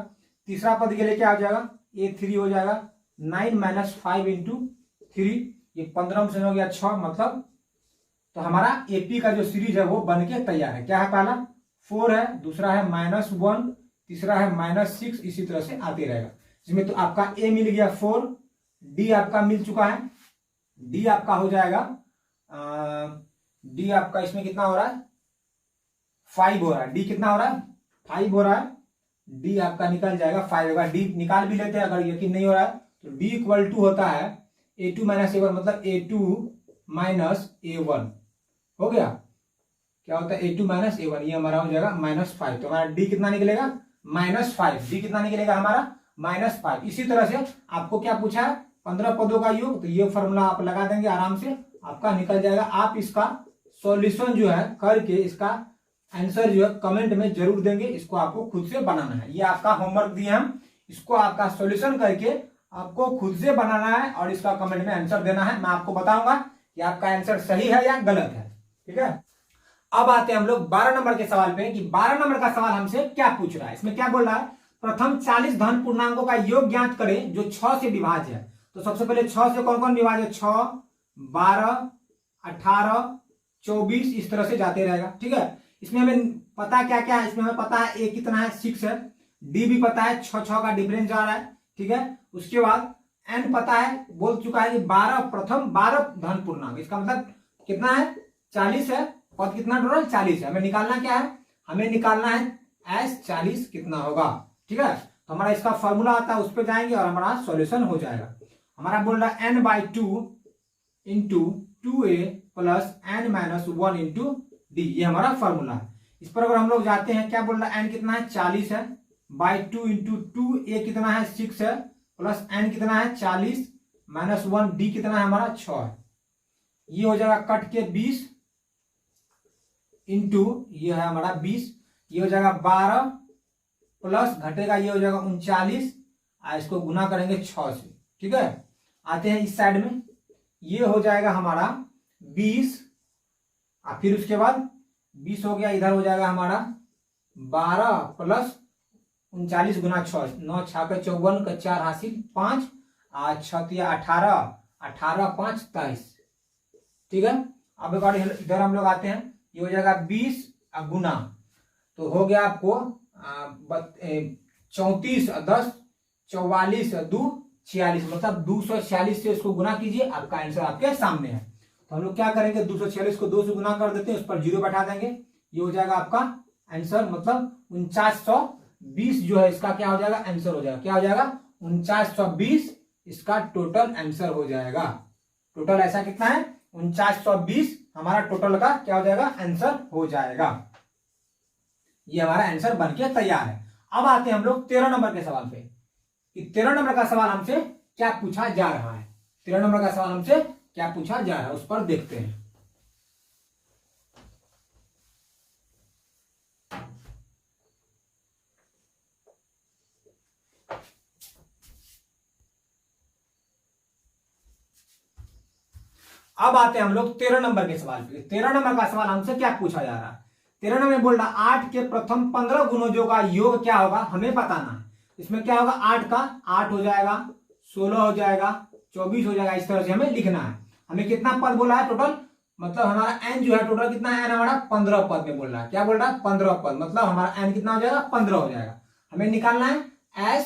तीसरा पद के लिए क्या हो जाएगा a3 हो जाएगा, 9 माइनस 5 इंटू 3, ये 15 में से हो गया 6, मतलब तो हमारा एपी का जो सीरीज है वो बन के तैयार है। क्या है, पहला 4 है, दूसरा है -1, तीसरा है -6, इसी तरह से आते रहेगा। इसमें तो आपका ए मिल गया 4, डी आपका मिल चुका है, डी आपका हो जाएगा डी आपका इसमें कितना हो रहा है 5 हो रहा है, डी कितना हो रहा है 5 हो रहा है, डी आपका निकल जाएगा 5 होगा। डी निकाल भी लेते हैं, अगर यकीन नहीं हो रहा है तो डी इक्वल टू होता है a2 माइनस a1, मतलब a2 माइनस a1 हो गया। क्या होता है a2 माइनस a1, ये हमारा हो जाएगा -5। तो हमारा डी कितना निकलेगा -5, डी कितना निकलेगा हमारा -5। इसी तरह से आपको क्या पूछा है 15 पदों का योग, तो ये फॉर्मूला आप लगा देंगे, आराम से आपका निकल जाएगा। आप इसका सॉल्यूशन जो है करके इसका आंसर जो है कमेंट में जरूर देंगे, इसको आपको खुद से बनाना है। ये आपका होमवर्क दिए हम, इसको आपका सॉल्यूशन करके आपको खुद से बनाना है और इसका कमेंट में आंसर देना है। मैं आपको बताऊंगा कि आपका आंसर सही है या गलत है। ठीक है, अब आते हैं हम लोग 12 नंबर के सवाल पे कि 12 नंबर का सवाल हमसे क्या पूछ रहा है। इसमें क्या बोल रहा है, प्रथम 40 धन पूर्णांकों का योग ज्ञात करें जो 6 से विभाज्य है। तो सबसे पहले 6 से कौन कौन विभाज्य है, 6 12 18 24, इस तरह से जाते रहेगा। ठीक है, इसमें हमें पता क्या क्या है, इसमें हमें पता है ए कितना है 6 है, डी भी पता है 6 का डिफरेंस जा रहा है। ठीक है, उसके बाद एन पता है, बोल चुका है कि 12 प्रथम 12 धन पूर्णांक, इसका मतलब कितना है 40 है, पद कितना टोटल 40 है। हमें निकालना क्या है, हमें निकालना है S40 कितना होगा। ठीक है, तो हमारा इसका फॉर्मूला आता है, उस पर जाएंगे और हमारा सॉल्यूशन हो जाएगा। हमारा बोल रहा है n/2 into 2a plus n minus 1 into d, ये हमारा फॉर्मूला है। इस पर अगर हम लोग जाते हैं, क्या बोल रहा है n कितना है 40 है, /2 इंटू 2a कितना है 6 है, प्लस n कितना है 40 माइनस 1, डी कितना है हमारा 6 है। ये हो जाएगा कट के 20 इंटू ये है हमारा 20, ये हो जाएगा 12 प्लस घटेगा ये हो जाएगा 39, इसको गुना करेंगे 6 से। ठीक है, आते हैं इस साइड में, ये हो जाएगा हमारा 20, और फिर उसके बाद 20 हो गया, इधर हो जाएगा हमारा 12 प्लस 39 गुना 6, 9 6 का 54 का 4 हासिल 5, 6 18, 18 5 23। ठीक है, अब एक बार इधर हम लोग आते हैं, ये हो जाएगा 20 गुना, तो हो गया आपको 34 10 44 2 46, मतलब 246 से इसको गुना कीजिए, आपका आंसर आपके सामने है। तो हम लोग क्या करेंगे, 246 को 2 से गुना कर देते हैं, उस पर 0 बैठा देंगे, ये हो जाएगा आपका आंसर, मतलब 4920 जो है इसका क्या हो जाएगा, आंसर हो जाएगा। क्या हो जाएगा, 4920 इसका टोटल आंसर हो जाएगा। टोटल ऐसा कितना है, 4920 हमारा टोटल का क्या हो जाएगा, आंसर हो जाएगा। ये हमारा आंसर बनके तैयार है। अब आते हैं हम लोग 13 नंबर के सवाल पे, कि 13 नंबर का सवाल हमसे क्या पूछा जा रहा है। 13 नंबर का सवाल हमसे क्या पूछा जा रहा है, उस पर देखते हैं। अब आते हैं हम लोग 13 नंबर के सवाल पे। 13 नंबर का सवाल हमसे क्या पूछा जा रहा है, 13 नंबर में बोल रहा 8 के प्रथम 15 गुणजों का योग क्या होगा, हमें बताना है। इसमें क्या होगा, 8 का 8 हो जाएगा, 16 हो जाएगा, 24 हो जाएगा, इस तरह से हमें लिखना है। हमें कितना पद बोला है टोटल, मतलब हमारा एन जो है टोटल कितना है, हमारा 15 पद में बोल रहा है। क्या बोल रहा है, 15 पद, मतलब हमारा एन कितना हो जाएगा, 15 हो जाएगा। हमें निकालना है एस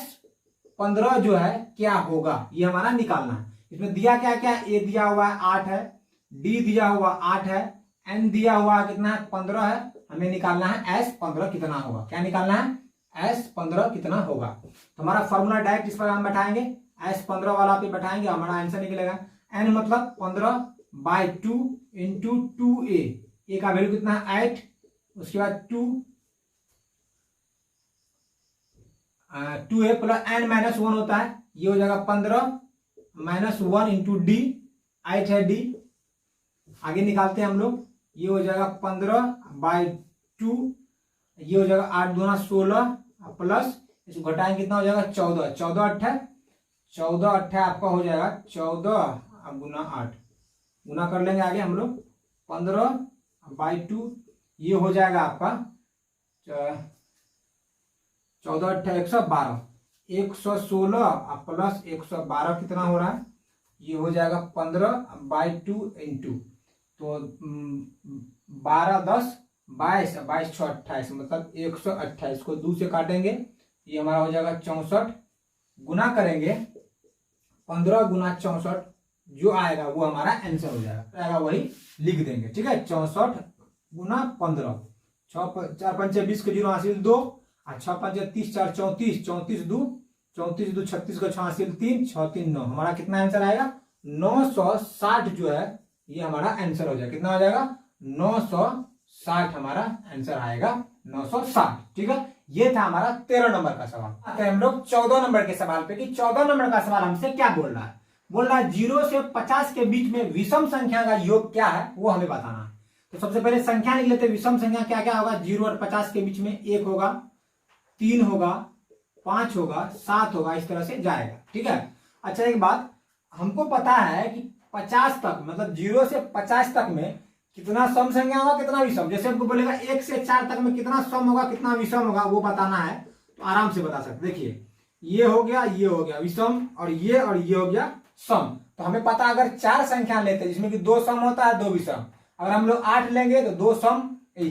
15 जो है क्या होगा, ये हमारा निकालना है। इसमें दिया क्या क्या, ए दिया हुआ है 8 है, डी दिया हुआ 8 है, एन दिया हुआ कितना है 15 है। हमें निकालना है एस 15 कितना होगा। क्या निकालना है, एस 15 कितना होगा। तो हमारा फॉर्मूला डायरेक्ट इस पर हम बैठाएंगे, एस 15 वाला पे बैठाएंगे, हमारा आंसर निकलेगा एन मतलब 15/2 इंटू 2a, ए का वैल्यू कितना है 8, उसके बाद 2a प्लस एन माइनस 1 होता है, ये हो जाएगा 15 माइनस 1 इंटू डी, 8 है डी। आगे निकालते हैं हम लोग, ये हो जाएगा 15/2, ये हो जाएगा 8 दूना 16 प्लस इसको घटाएंगे कितना हो जाएगा 14, 14 8 आपका हो जाएगा 14 गुना 8, गुना कर लेंगे आगे हम लोग 15/2, ये हो जाएगा आपका 14 8 112, 116 प्लस 112 कितना हो रहा है, ये हो जाएगा 15/2 इंटू, तो 12 10 22, 22 6 28, मतलब 128 को 2 से काटेंगे, ये हमारा हो जाएगा 64, गुना करेंगे 15 गुना 64 जो आएगा वो हमारा आंसर हो जाएगा, वही लिख देंगे। ठीक है, 64 गुना 15, 4 5 20 के 0 हासिल 2, 6 5 30 4 34, 34 2 36 का 6 हासिल 3, 6 3 9, हमारा कितना आंसर आएगा 960 जो है ये हमारा आंसर हो जाएगा। कितना हो जाएगा 960 हमारा आंसर आएगा 960। ठीक है, ये था हमारा 13 नंबर का सवाल। आते हैं हम लोग 14 नंबर के सवाल पे, कि 14 नंबर का सवाल हमसे क्या बोल रहा है, बोल रहा है 0 से 50 के बीच में विषम संख्या का योग क्या है वो हमें बताना है। तो सबसे पहले संख्या निकल लेते हैं, विषम संख्या क्या क्या होगा, 0 और 50 के बीच में 1 होगा, 3 होगा, 5 होगा, 7 होगा, इस तरह से जाएगा। ठीक है, अच्छा एक बात हमको पता है कि 50 तक, मतलब 0 से 50 तक में कितना सम संख्या होगा, कितना विषम। जैसे हमको बोलेगा 1 से 4 तक में कितना सम होगा कितना विषम होगा, वो बताना है तो आराम से बता सकते। देखिए ये हो गया विषम, और ये हो गया सम। तो हमें पता अगर 4 संख्या लेते हैं जिसमें कि 2 सम होता है 2 विषम, अगर हम लोग 8 लेंगे तो 2 सम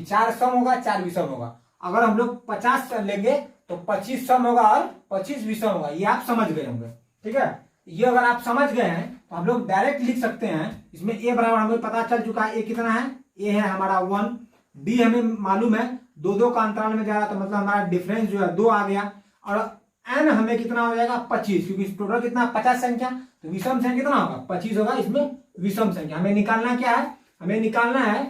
4 सम होगा 4 विषम होगा। अगर हम लोग 50 लेंगे तो 25 सम होगा और 25 विषम होगा। ये आप समझ गए होंगे। ठीक है, ये अगर आप समझ गए हैं तो हम लोग डायरेक्ट लिख सकते हैं। इसमें ए बराबर हमें पता चल चुका है, ए कितना है, ए है हमारा 1, डी हमें मालूम है 2 का अंतराल में जा रहा, तो मतलब हमारा डिफरेंस जो है 2 आ गया, और एन हमें कितना हो जाएगा 25, क्योंकि टोटल कितना 50 संख्या, तो विषम संख्या कितना होगा 25 होगा। इसमें विषम संख्या हमें निकालना क्या है, हमें निकालना है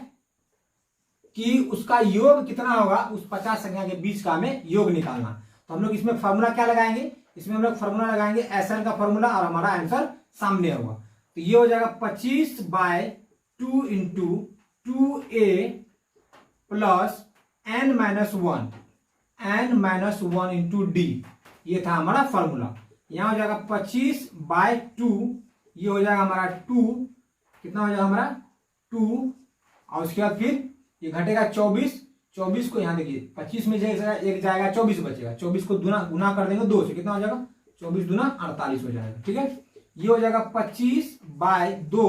कि उसका योग कितना होगा, उस 50 संख्या के बीच का हमें योग निकालना। तो हम लोग इसमें फॉर्मूला क्या लगाएंगे, इसमें हम लोग फॉर्मूला लगाएंगे एसएन का फॉर्मूला, और हमारा आंसर सामने होगा। तो ये हो जाएगा 25/2 into 2a plus n-1 n-1 into d, ये था हमारा फॉर्मूला। यहाँ हो जाएगा 25/2, ये हो जाएगा हमारा 2, कितना हो जाएगा हमारा 2, और उसके बाद फिर ये घटेगा 24 को यहाँ देखिए 25 में जाएगा, एक जाएगा 24 बचेगा, 24 को गुना कर देंगे 2 से, कितना हो जाएगा 24 दूना 48 हो जाएगा। ठीक है, ये हो जाएगा 25/2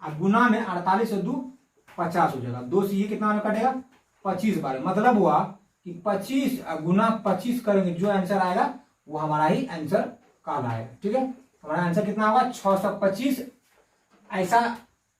और गुना में 48 से 2 50 हो जाएगा, 2 से ये कितना कटेगा 25/12, मतलब हुआ कि 25 गुना 25 करेंगे, जो आंसर आएगा वो हमारा ही आंसर कहलाएगा। ठीक है, हमारा आंसर कितना होगा 625। ऐसा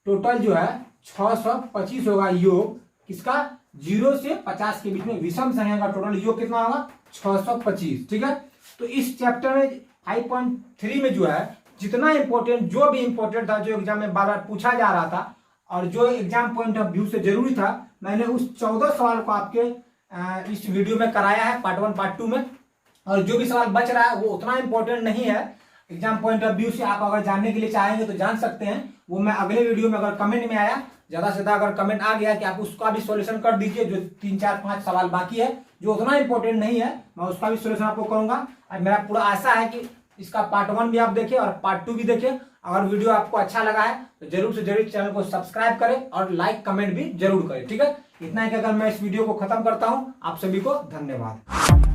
टोटल जो है 625 होगा योग किसका, 0 से 50 के बीच में विषम संख्या का टोटल योग कितना होगा 625। ठीक है, तो इस चैप्टर में 5.3 में जो है जितना इंपॉर्टेंट, जो भी इंपॉर्टेंट था, जो एग्जाम में बार बार पूछा जा रहा था और जो एग्जाम पॉइंट ऑफ व्यू से जरूरी था, मैंने उस 14 सवाल को आपके इस वीडियो में कराया है पार्ट 1 पार्ट 2 में। और जो भी सवाल बच रहा है वो उतना इंपॉर्टेंट नहीं है एग्जाम पॉइंट ऑफ व्यू से, आप अगर जानने के लिए चाहेंगे तो जान सकते हैं, वो मैं अगले वीडियो में, अगर कमेंट में आया ज्यादा से ज्यादा अगर कमेंट आ गया कि आप उसका भी सॉल्यूशन कर दीजिए, जो 3 4 5 सवाल बाकी है जो उतना इंपॉर्टेंट नहीं है, मैं उसका भी सॉल्यूशन आपको करूंगा। और मेरा पूरा आशा है कि इसका पार्ट 1 भी आप देखें और पार्ट 2 भी देखें। अगर वीडियो आपको अच्छा लगा है तो जरूर से जरूर चैनल को सब्सक्राइब करें और लाइक कमेंट भी जरूर करें। ठीक है, इतना ही कि अगर मैं इस वीडियो को खत्म करता हूं, आप सभी को धन्यवाद।